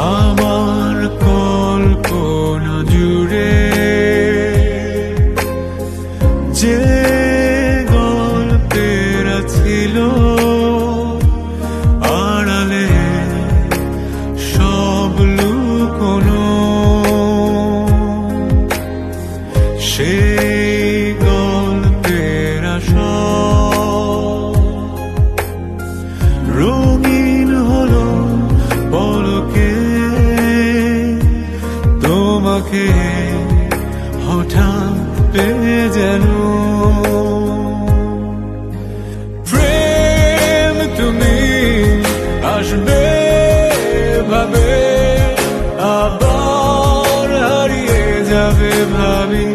আমার কল্পনা জুড়ে যে গল্পের ছিল আড়ালে সব লুকোনো, সেই গল্পের রঙিন হলো পলকে তোমাকে হঠাৎ পেয়ে যেন। প্রেম তুমি আসবে ভাবে, আবার হারিয়ে যাবে ভাবি।